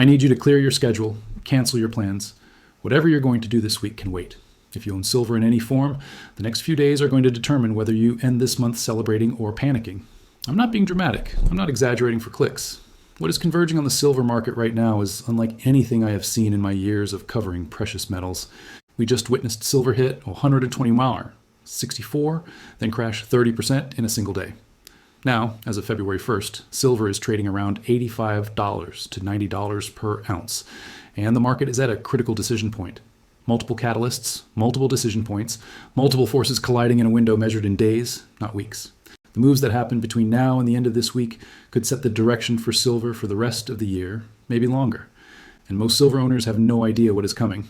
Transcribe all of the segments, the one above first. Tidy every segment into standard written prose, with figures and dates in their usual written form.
I need you to clear your schedule, cancel your plans. Whatever you're going to do this week can wait. If you own silver in any form, the next few days are going to determine whether you end this month celebrating or panicking. I'm not being dramatic. I'm not exaggerating for clicks. What is converging on the silver market right now is unlike anything I have seen in my years of covering precious metals. We just witnessed silver hit 120-mile, 64, then crash 30% in a single day. Now, as of February 1st, silver is trading around $85 to $90 per ounce, and the market is at a critical decision point. Multiple catalysts, multiple decision points, multiple forces colliding in a window measured in days, not weeks. The moves that happen between now and the end of this week could set the direction for silver for the rest of the year, maybe longer. And most silver owners have no idea what is coming.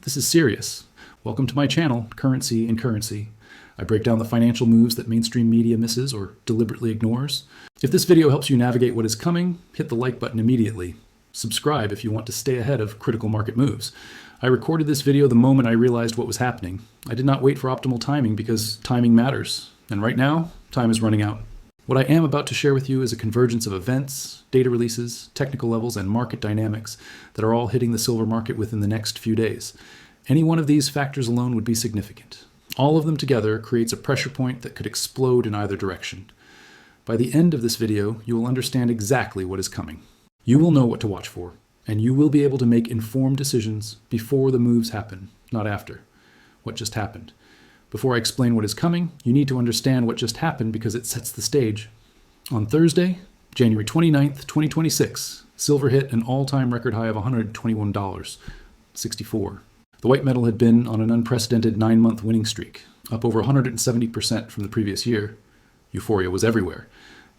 This is serious. Welcome to my channel, Currency and Currency. I break down the financial moves that mainstream media misses or deliberately ignores. If this video helps you navigate what is coming, hit the like button immediately. Subscribe if you want to stay ahead of critical market moves. I recorded this video the moment I realized what was happening. I did not wait for optimal timing because timing matters. And right now, time is running out. What I am about to share with you is a convergence of events, data releases, technical levels, and market dynamics that are all hitting the silver market within the next few days. Any one of these factors alone would be significant. All of them together creates a pressure point that could explode in either direction. By the end of this video, you will understand exactly what is coming. You will know what to watch for, and you will be able to make informed decisions before the moves happen, not after. What just happened? Before I explain what is coming, you need to understand what just happened because it sets the stage. On Thursday, January 29th, 2026, silver hit an all-time record high of $121.64. The white metal had been on an unprecedented 9-month winning streak, up over 170% from the previous year. Euphoria was everywhere.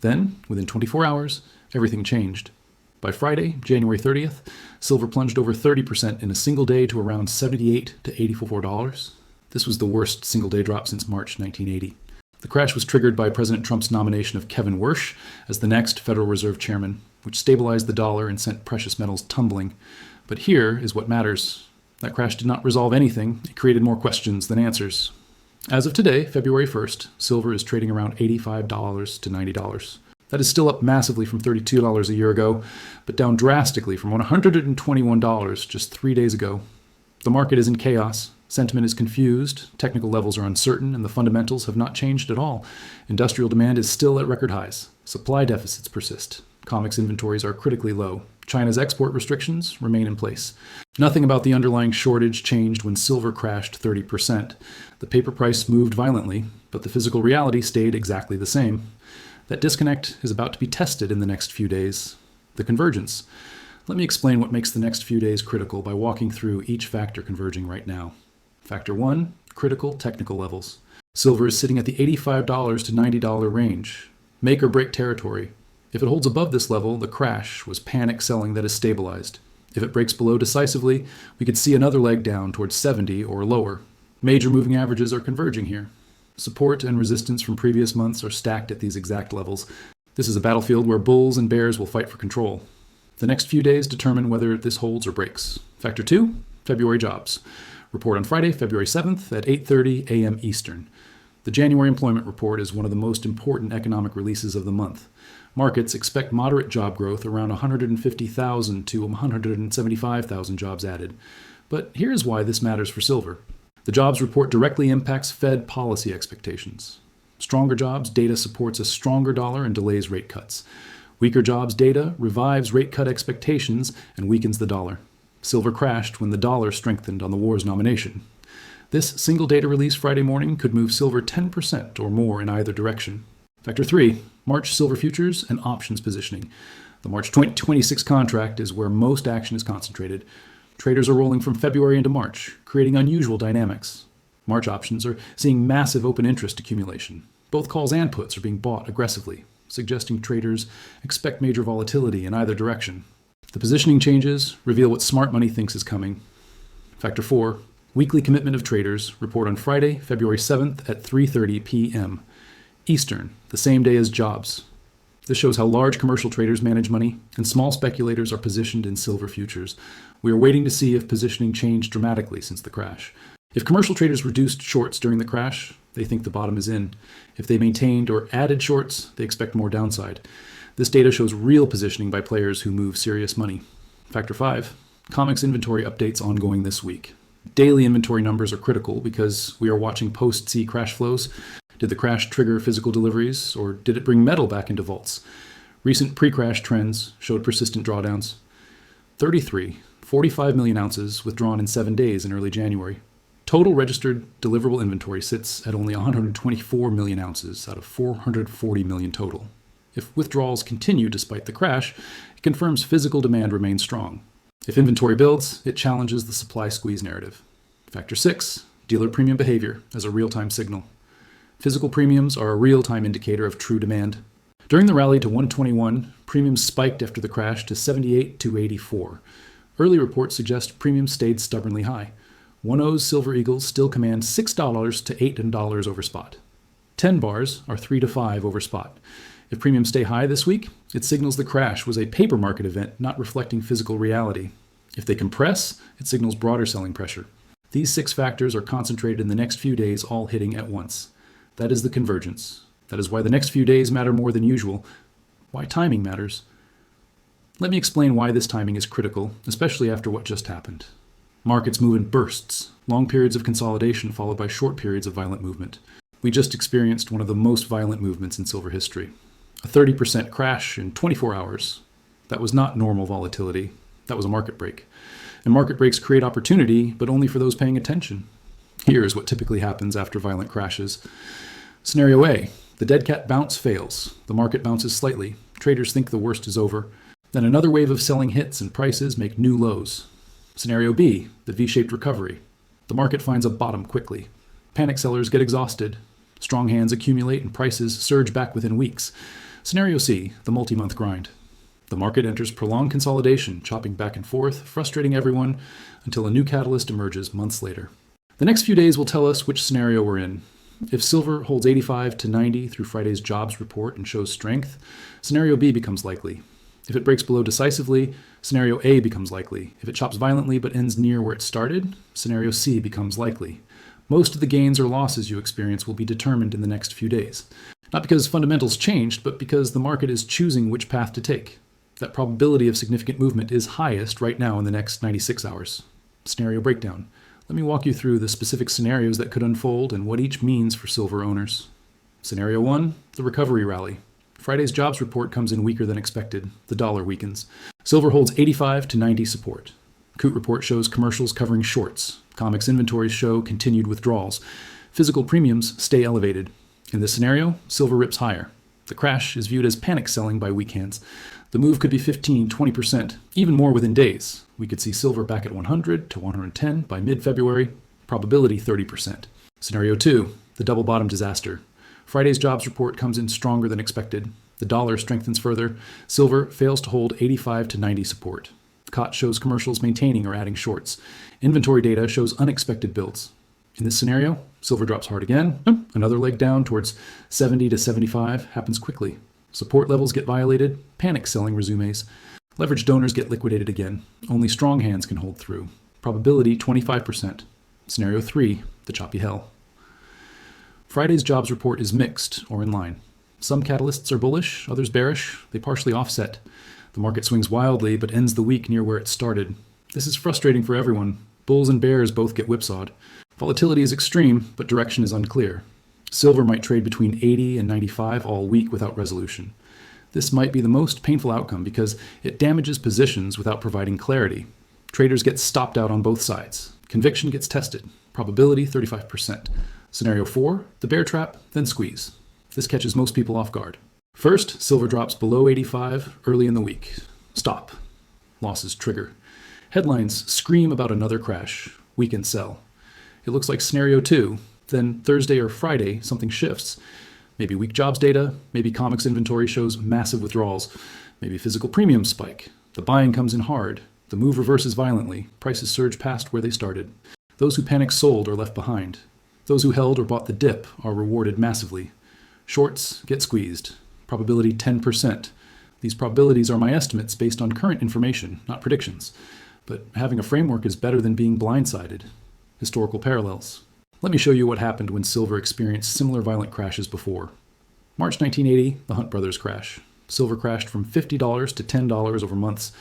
Then, within 24 hours, everything changed. By Friday, January 30th, silver plunged over 30% in a single day to around $78 to $84. This was the worst single-day drop since March 1980. The crash was triggered by President Trump's nomination of Kevin Warsh as the next Federal Reserve Chairman, which stabilized the dollar and sent precious metals tumbling. But here is what matters. That crash did not resolve anything. It created more questions than answers. As of today, February 1st, silver is trading around $85 to $90. That is still up massively from $32 a year ago, but down drastically from $121 just 3 days ago. The market is in chaos. Sentiment is confused, technical levels are uncertain, and the fundamentals have not changed at all. Industrial demand is still at record highs. Supply deficits persist. COMEX inventories are critically low. China's export restrictions remain in place. Nothing about the underlying shortage changed when silver crashed 30%. The paper price moved violently, but the physical reality stayed exactly the same. That disconnect is about to be tested in the next few days. The convergence. Let me explain what makes the next few days critical by walking through each factor converging right now. Factor 1, critical technical levels. Silver is sitting at the $85 to $90 range. Make or break territory. If it holds above this level, the crash was panic selling that is stabilized. If it breaks below decisively, we could see another leg down towards 70 or lower. Major moving averages are converging here. Support and resistance from previous months are stacked at these exact levels. This is a battlefield where bulls and bears will fight for control. The next few days determine whether this holds or breaks. Factor 2, February jobs. Report on Friday, February 7th at 8:30 a.m. Eastern. The January employment report is one of the most important economic releases of the month. Markets expect moderate job growth, around 150,000 to 175,000 jobs added. But here's why this matters for silver. The jobs report directly impacts Fed policy expectations. Stronger jobs data supports a stronger dollar and delays rate cuts. Weaker jobs data revives rate cut expectations and weakens the dollar. Silver crashed when the dollar strengthened on the war's nomination. This single data release Friday morning could move silver 10% or more in either direction. Factor 3, March silver futures and options positioning. The March 2026 contract is where most action is concentrated. Traders are rolling from February into March, creating unusual dynamics. March options are seeing massive open interest accumulation. Both calls and puts are being bought aggressively, suggesting traders expect major volatility in either direction. The positioning changes reveal what smart money thinks is coming. Factor 4, weekly commitment of traders, report on Friday, February 7th at 3:30 p.m. Eastern, the same day as jobs. This shows how large commercial traders manage money and small speculators are positioned in silver futures. We are waiting to see if positioning changed dramatically since the crash. If commercial traders reduced shorts during the crash, they think the bottom is in. If they maintained or added shorts, they expect more downside. This data shows real positioning by players who move serious money. Factor 5. COMEX inventory updates ongoing this week. Daily inventory numbers are critical because we are watching post-C crash flows. Did the crash trigger physical deliveries, or did it bring metal back into vaults? Recent pre-crash trends showed persistent drawdowns. 45 million ounces withdrawn in 7 days in early January. Total registered deliverable inventory sits at only 124 million ounces out of 440 million total. If withdrawals continue despite the crash, it confirms physical demand remains strong. If inventory builds, it challenges the supply squeeze narrative. Factor 6. Dealer premium behavior as a real-time signal. Physical premiums are a real-time indicator of true demand. During the rally to 121, premiums spiked after the crash to 78 to 84. Early reports suggest premiums stayed stubbornly high. 1O's Silver Eagles still command $6 to $8 over spot. 10 bars are 3 to 5 over spot. If premiums stay high this week, it signals the crash was a paper market event not reflecting physical reality. If they compress, it signals broader selling pressure. These 6 factors are concentrated in the next few days, all hitting at once. That is the convergence. That is why the next few days matter more than usual. Why timing matters. Let me explain why this timing is critical, especially after what just happened. Markets move in bursts, long periods of consolidation followed by short periods of violent movement. We just experienced one of the most violent movements in silver history. A 30% crash in 24 hours. That was not normal volatility. That was a market break. And market breaks create opportunity, but only for those paying attention. Here is what typically happens after violent crashes. Scenario A. The dead cat bounce fails. The market bounces slightly. Traders think the worst is over. Then another wave of selling hits and prices make new lows. Scenario B. The V-shaped recovery. The market finds a bottom quickly. Panic sellers get exhausted. Strong hands accumulate and prices surge back within weeks. Scenario C. The multi-month grind. The market enters prolonged consolidation, chopping back and forth, frustrating everyone until a new catalyst emerges months later. The next few days will tell us which scenario we're in. If silver holds 85 to 90 through Friday's jobs report and shows strength, scenario B becomes likely. If it breaks below decisively, scenario A becomes likely. If it chops violently but ends near where it started, scenario C becomes likely. Most of the gains or losses you experience will be determined in the next few days. Not because fundamentals changed, but because the market is choosing which path to take. That probability of significant movement is highest right now in the next 96 hours. Scenario breakdown. Let me walk you through the specific scenarios that could unfold and what each means for silver owners. Scenario 1, the recovery rally. Friday's jobs report comes in weaker than expected. The dollar weakens. Silver holds 85 to 90 support. COOT report shows commercials covering shorts. COMEX inventories show continued withdrawals. Physical premiums stay elevated. In this scenario, silver rips higher. The crash is viewed as panic selling by weak hands. The move could be 15, 20%, even more within days. We could see silver back at 100 to 110 by mid-February, probability 30%. Scenario 2, the double bottom disaster. Friday's jobs report comes in stronger than expected. The dollar strengthens further. Silver fails to hold 85 to 90 support. COT shows commercials maintaining or adding shorts. Inventory data shows unexpected builds. In this scenario, silver drops hard again. Another leg down towards 70 to 75 happens quickly. Support levels get violated. Panic selling resumes. Leveraged donors get liquidated again. Only strong hands can hold through. Probability 25%. Scenario 3, the choppy hell. Friday's jobs report is mixed or in line. Some catalysts are bullish, others bearish. They partially offset. The market swings wildly but ends the week near where it started. This is frustrating for everyone. Bulls and bears both get whipsawed. Volatility is extreme, but direction is unclear. Silver might trade between 80 and 95 all week without resolution. This might be the most painful outcome because it damages positions without providing clarity. Traders get stopped out on both sides. Conviction gets tested. Probability 35%. Scenario 4, the bear trap, then squeeze. This catches most people off guard. First, silver drops below 85 early in the week. Stop. Losses trigger. Headlines scream about another crash. Weekend sell. It looks like scenario 2. Then Thursday or Friday, something shifts. Maybe weak jobs data. Maybe COMEX inventory shows massive withdrawals. Maybe physical premiums spike. The buying comes in hard. The move reverses violently. Prices surge past where they started. Those who panicked sold or left behind. Those who held or bought the dip are rewarded massively. Shorts get squeezed. Probability 10%. These probabilities are my estimates based on current information, not predictions. But having a framework is better than being blindsided. Historical parallels. Let me show you what happened when silver experienced similar violent crashes before. March 1980, the Hunt brothers crash. Silver crashed from $50 to $10 over months,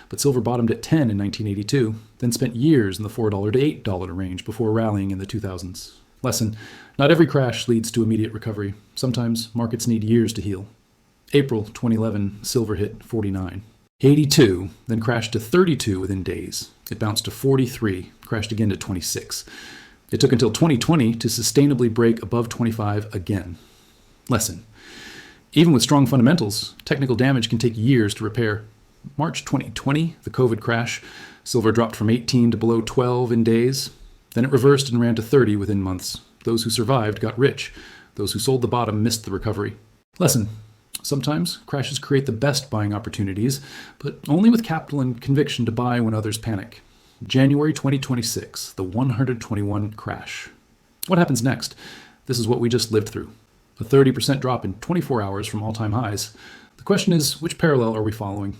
but silver bottomed at $10 in 1982, then spent years in the $4 to $8 range before rallying in the 2000s. Lesson: not every crash leads to immediate recovery. Sometimes markets need years to heal. April 2011, silver hit 49. 82, then crashed to 32 within days. It bounced to 43, crashed again to 26. It took until 2020 to sustainably break above 25 again. Lesson: even with strong fundamentals, technical damage can take years to repair. March 2020, the COVID crash, silver dropped from 18 to below 12 in days. Then it reversed and ran to 30 within months. Those who survived got rich. Those who sold the bottom missed the recovery. Lesson: sometimes crashes create the best buying opportunities, but only with capital and conviction to buy when others panic. January 2026, the 121 crash. What happens next? This is what we just lived through. A 30% drop in 24 hours from all-time highs. The question is, which parallel are we following?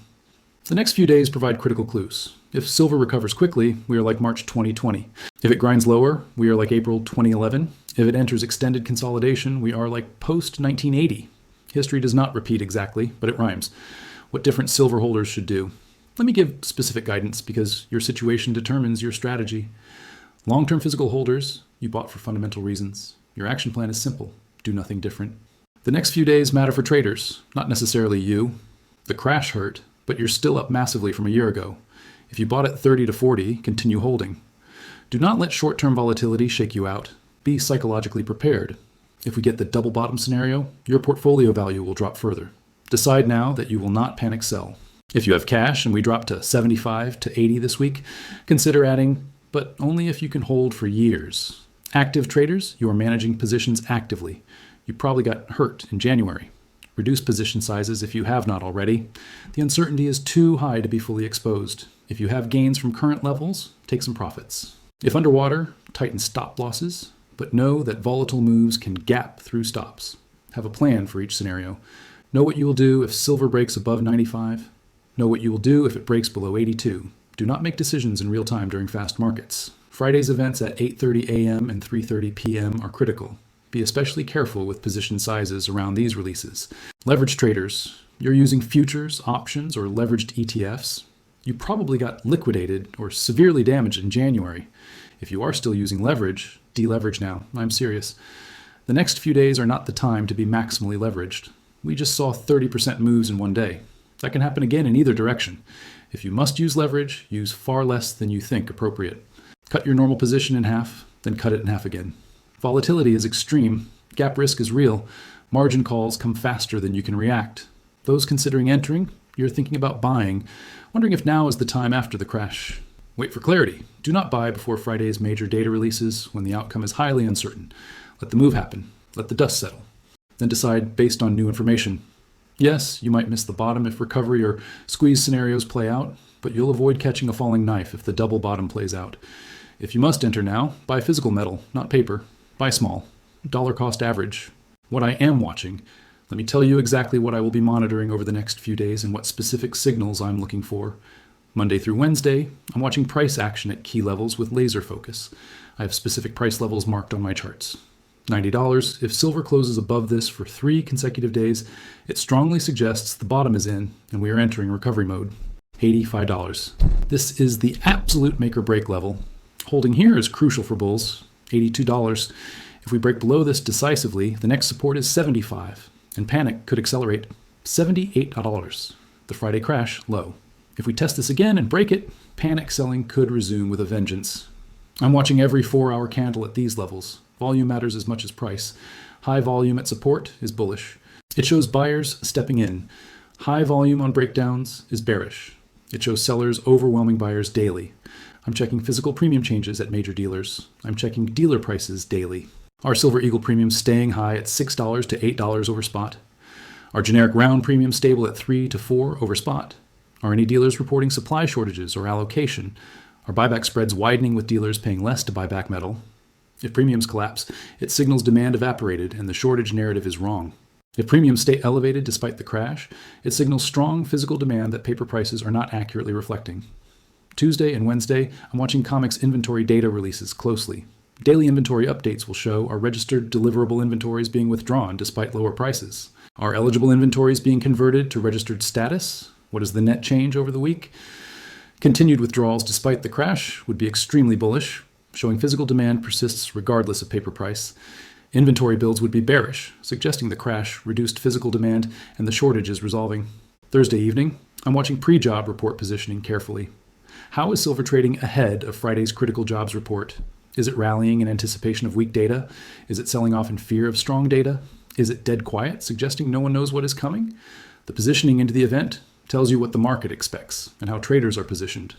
The next few days provide critical clues. If silver recovers quickly, we are like March 2020. If it grinds lower, we are like April 2011. If it enters extended consolidation, we are like post-1980. History does not repeat exactly, but it rhymes. What different silver holders should do. Let me give specific guidance because your situation determines your strategy. Long-term physical holders, you bought for fundamental reasons. Your action plan is simple. Do nothing different. The next few days matter for traders, not necessarily you. The crash hurt, but you're still up massively from a year ago. If you bought at 30 to 40, continue holding. Do not let short-term volatility shake you out. Be psychologically prepared. If we get the double bottom scenario, your portfolio value will drop further. Decide now that you will not panic sell. If you have cash and we drop to 75 to 80 this week, consider adding, but only if you can hold for years. Active traders, you are managing positions actively. You probably got hurt in January. Reduce position sizes if you have not already. The uncertainty is too high to be fully exposed. If you have gains from current levels, take some profits. If underwater, tighten stop losses, but know that volatile moves can gap through stops. Have a plan for each scenario. Know what you will do if silver breaks above 95. Know what you will do if it breaks below 82. Do not make decisions in real time during fast markets. Friday's events at 8:30 a.m. and 3:30 p.m. are critical. Be especially careful with position sizes around these releases. Leverage traders, you're using futures, options, or leveraged ETFs. You probably got liquidated or severely damaged in January. If you are still using leverage, deleverage now. I'm serious. The next few days are not the time to be maximally leveraged. We just saw 30% moves in one day. That can happen again in either direction. If you must use leverage, use far less than you think appropriate. Cut your normal position in half, then cut it in half again. Volatility is extreme. Gap risk is real. Margin calls come faster than you can react. Those considering entering, you're thinking about buying, wondering if now is the time after the crash. Wait for clarity. Do not buy before Friday's major data releases when the outcome is highly uncertain. Let the move happen. Let the dust settle. Then decide based on new information. Yes, you might miss the bottom if recovery or squeeze scenarios play out, but you'll avoid catching a falling knife if the double bottom plays out. If you must enter now, buy physical metal, not paper. Buy small. Dollar cost average. What I am watching. Let me tell you exactly what I will be monitoring over the next few days and what specific signals I'm looking for. Monday through Wednesday, I'm watching price action at key levels with laser focus. I have specific price levels marked on my charts. $90. If silver closes above this for 3 consecutive days, it strongly suggests the bottom is in and we are entering recovery mode. $85. This is the absolute make or break level. Holding here is crucial for bulls. $82. If we break below this decisively, the next support is $75, and panic could accelerate. $78. The Friday crash, low. If we test this again and break it, panic selling could resume with a vengeance. I'm watching every 4-hour candle at these levels. Volume matters as much as price. High volume at support is bullish. It shows buyers stepping in. High volume on breakdowns is bearish. It shows sellers overwhelming buyers daily. I'm checking physical premium changes at major dealers. I'm checking dealer prices daily. Are Silver Eagle premiums staying high at $6 to $8 over spot? Are generic round premiums stable at 3 to 4 over spot? Are any dealers reporting supply shortages or allocation? Are buyback spreads widening with dealers paying less to buy back metal? If premiums collapse, it signals demand evaporated and the shortage narrative is wrong. If premiums stay elevated despite the crash, it signals strong physical demand that paper prices are not accurately reflecting. Tuesday and Wednesday, I'm watching COMEX inventory data releases closely. Daily inventory updates will show our registered deliverable inventories being withdrawn despite lower prices. Are eligible inventories being converted to registered status? What is the net change over the week? Continued withdrawals despite the crash would be extremely bullish, showing physical demand persists regardless of paper price. Inventory builds would be bearish, suggesting the crash reduced physical demand and the shortage is resolving. Thursday evening, I'm watching pre-job report positioning carefully. How is silver trading ahead of Friday's critical jobs report? Is it rallying in anticipation of weak data? Is it selling off in fear of strong data? Is it dead quiet, suggesting no one knows what is coming? The positioning into the event tells you what the market expects and how traders are positioned.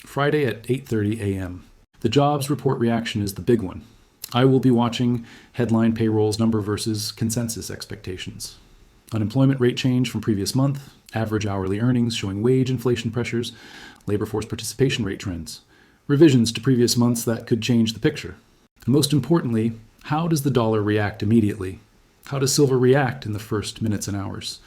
Friday at 8:30 a.m. The jobs report reaction is the big one. I will be watching headline payrolls number versus consensus expectations. Unemployment rate change from previous month, average hourly earnings showing wage inflation pressures, labor force participation rate trends, revisions to previous months that could change the picture. And most importantly, how does the dollar react immediately? How does silver react in the first minutes and hours?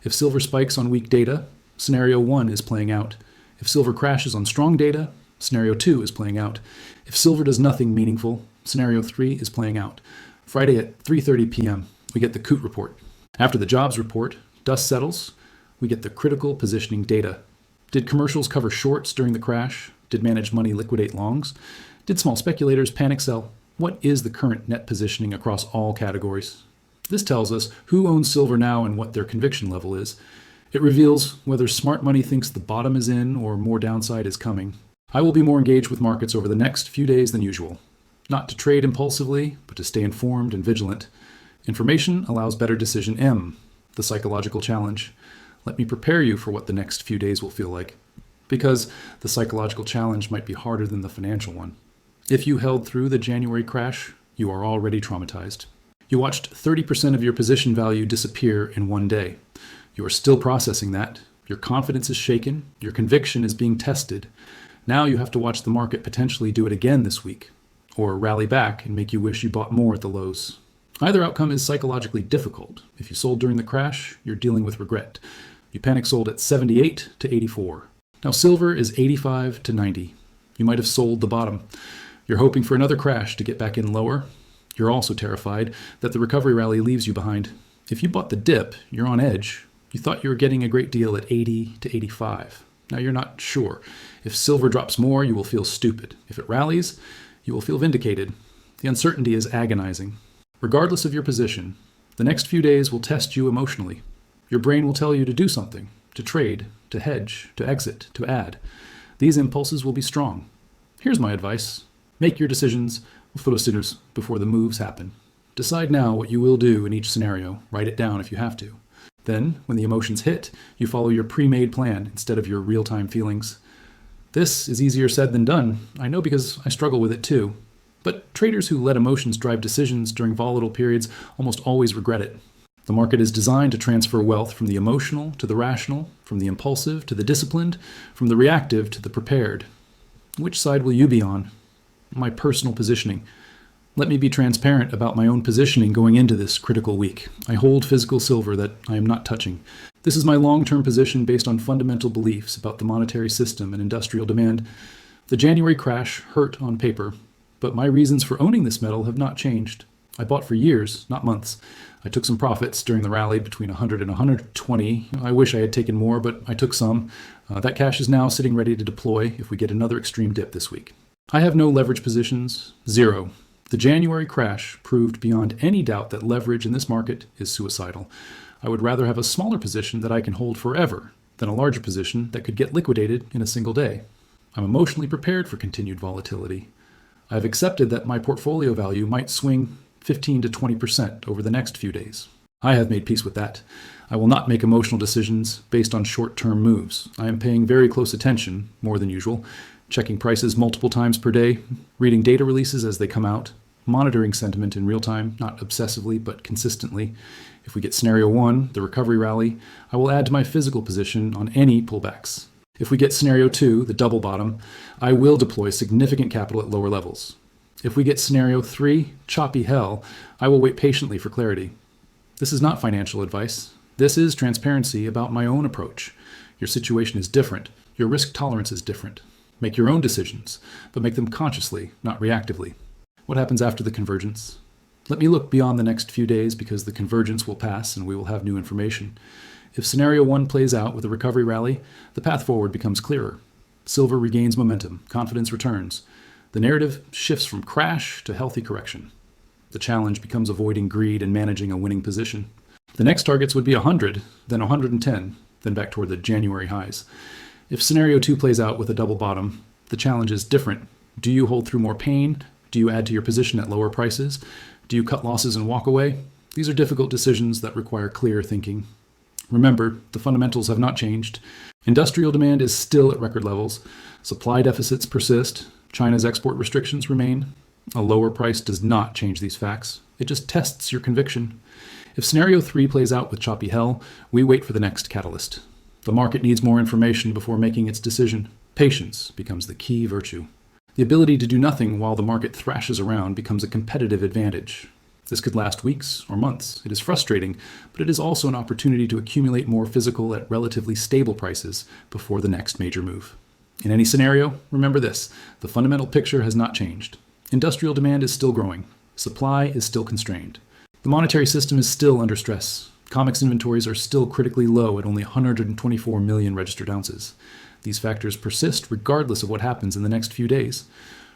If silver spikes on weak data, scenario 1 is playing out. If silver crashes on strong data, scenario 2 is playing out. If silver does nothing meaningful, scenario 3 is playing out. Friday at 3:30 p.m., we get the COOT report. After the jobs report, dust settles, we get the critical positioning data. Did commercials cover shorts during the crash? Did managed money liquidate longs? Did small speculators panic sell? What is the current net positioning across all categories? This tells us who owns silver now and what their conviction level is. It reveals whether smart money thinks the bottom is in or more downside is coming. I will be more engaged with markets over the next few days than usual. Not to trade impulsively, but to stay informed and vigilant. Information allows better decision. M, the psychological challenge. Let me prepare you for what the next few days will feel like. Because the psychological challenge might be harder than the financial one. If you held through the January crash, you are already traumatized. You watched 30% of your position value disappear in one day. You are still processing that. Your confidence is shaken. Your conviction is being tested. Now you have to watch the market potentially do it again this week, or rally back and make you wish you bought more at the lows. Either outcome is psychologically difficult. If you sold during the crash, you're dealing with regret. You panic sold at 78 to 84. Now silver is 85 to 90. You might have sold the bottom. You're hoping for another crash to get back in lower. You're also terrified that the recovery rally leaves you behind. If you bought the dip, you're on edge. You thought you were getting a great deal at 80 to 85. Now you're not sure. If silver drops more, you will feel stupid. If it rallies, you will feel vindicated. The uncertainty is agonizing. Regardless of your position, the next few days will test you emotionally. Your brain will tell you to do something, to trade, to hedge, to exit, to add. These impulses will be strong. Here's my advice. Make your decisions before the moves happen. Decide now what you will do in each scenario. Write it down if you have to. Then, when the emotions hit, you follow your pre-made plan instead of your real-time feelings. This is easier said than done. I know because I struggle with it too. But traders who let emotions drive decisions during volatile periods almost always regret it. The market is designed to transfer wealth from the emotional to the rational, from the impulsive to the disciplined, from the reactive to the prepared. Which side will you be on? My personal positioning. Let me be transparent about my own positioning going into this critical week. I hold physical silver that I am not touching. This is my long-term position based on fundamental beliefs about the monetary system and industrial demand. The January crash hurt on paper, but my reasons for owning this metal have not changed. I bought for years, not months. I took some profits during the rally between 100 and 120. I wish I had taken more, but I took some. That cash is now sitting ready to deploy if we get another extreme dip this week. I have no leverage positions, zero. The January crash proved beyond any doubt that leverage in this market is suicidal. I would rather have a smaller position that I can hold forever than a larger position that could get liquidated in a single day. I'm emotionally prepared for continued volatility. I have accepted that my portfolio value might swing 15 to 20% over the next few days. I have made peace with that. I will not make emotional decisions based on short-term moves. I am paying very close attention, more than usual, checking prices multiple times per day, reading data releases as they come out, monitoring sentiment in real time, not obsessively but consistently. If we get scenario 1, the recovery rally, I will add to my physical position on any pullbacks. If we get scenario 2, the double bottom, I will deploy significant capital at lower levels. If we get scenario 3, choppy hell, I will wait patiently for clarity. This is not financial advice. This is transparency about my own approach. Your situation is different. Your risk tolerance is different. Make your own decisions, but make them consciously, not reactively. What happens after the convergence? Let me look beyond the next few days because the convergence will pass and we will have new information. If scenario 1 plays out with a recovery rally, the path forward becomes clearer. Silver regains momentum, confidence returns. The narrative shifts from crash to healthy correction. The challenge becomes avoiding greed and managing a winning position. The next targets would be 100, then 110, then back toward the January highs. If scenario 2 plays out with a double bottom, the challenge is different. Do you hold through more pain? Do you add to your position at lower prices? Do you cut losses and walk away? These are difficult decisions that require clear thinking. Remember, the fundamentals have not changed. Industrial demand is still at record levels. Supply deficits persist. China's export restrictions remain. A lower price does not change these facts. It just tests your conviction. If scenario 3 plays out with choppy hell, we wait for the next catalyst. The market needs more information before making its decision. Patience becomes the key virtue. The ability to do nothing while the market thrashes around becomes a competitive advantage. This could last weeks or months. It is frustrating, but it is also an opportunity to accumulate more physical at relatively stable prices before the next major move. In any scenario, remember this: the fundamental picture has not changed. Industrial demand is still growing. Supply is still constrained. The monetary system is still under stress. COMEX inventories are still critically low at only 124 million registered ounces. These factors persist regardless of what happens in the next few days.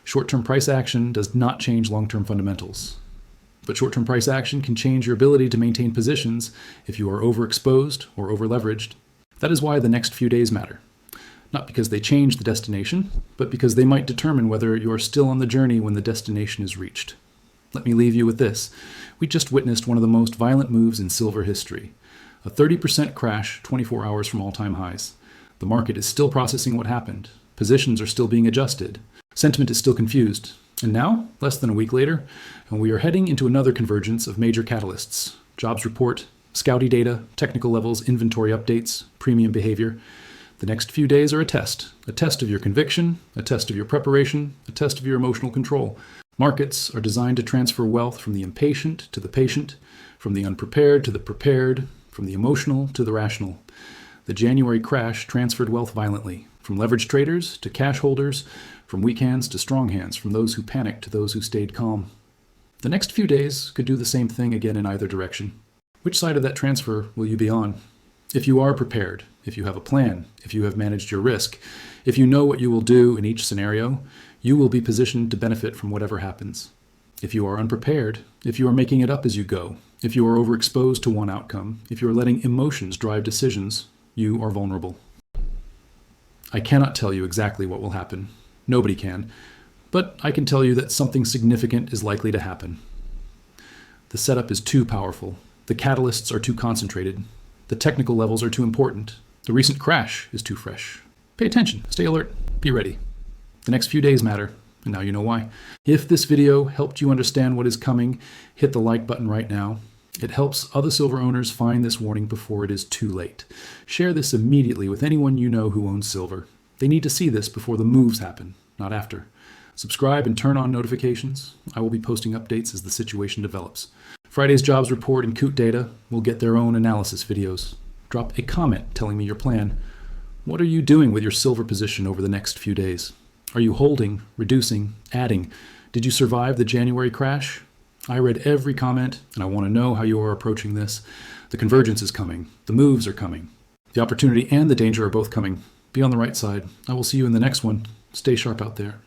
Short-term price action does not change long-term fundamentals. But short-term price action can change your ability to maintain positions if you are overexposed or overleveraged. That is why the next few days matter. Not because they change the destination, but because they might determine whether you are still on the journey when the destination is reached. Let me leave you with this. We just witnessed one of the most violent moves in silver history. A 30% crash 24 hours from all-time highs. The market is still processing what happened. Positions are still being adjusted. Sentiment is still confused. And now, less than a week later, we are heading into another convergence of major catalysts. Jobs report, Scouty data, technical levels, inventory updates, premium behavior. The next few days are a test of your conviction, a test of your preparation, a test of your emotional control. Markets are designed to transfer wealth from the impatient to the patient, from the unprepared to the prepared, from the emotional to the rational. The January crash transferred wealth violently, from leveraged traders to cash holders, from weak hands to strong hands, from those who panicked to those who stayed calm. The next few days could do the same thing again in either direction. Which side of that transfer will you be on? If you are prepared, if you have a plan, if you have managed your risk, if you know what you will do in each scenario, you will be positioned to benefit from whatever happens. If you are unprepared, if you are making it up as you go, if you are overexposed to one outcome, if you are letting emotions drive decisions, you are vulnerable. I cannot tell you exactly what will happen. Nobody can. But I can tell you that something significant is likely to happen. The setup is too powerful. The catalysts are too concentrated. The technical levels are too important. The recent crash is too fresh. Pay attention. Stay alert. Be ready. The next few days matter, and now you know why. If this video helped you understand what is coming, hit the like button right now. It helps other silver owners find this warning before it is too late. Share this immediately with anyone you know who owns silver. They need to see this before the moves happen, not after. Subscribe and turn on notifications. I will be posting updates as the situation develops. Friday's jobs report and COOT data will get their own analysis videos. Drop a comment telling me your plan. What are you doing with your silver position over the next few days? Are you holding, reducing, adding? Did you survive the January crash? I read every comment, and I want to know how you are approaching this. The convergence is coming. The moves are coming. The opportunity and the danger are both coming. Be on the right side. I will see you in the next one. Stay sharp out there.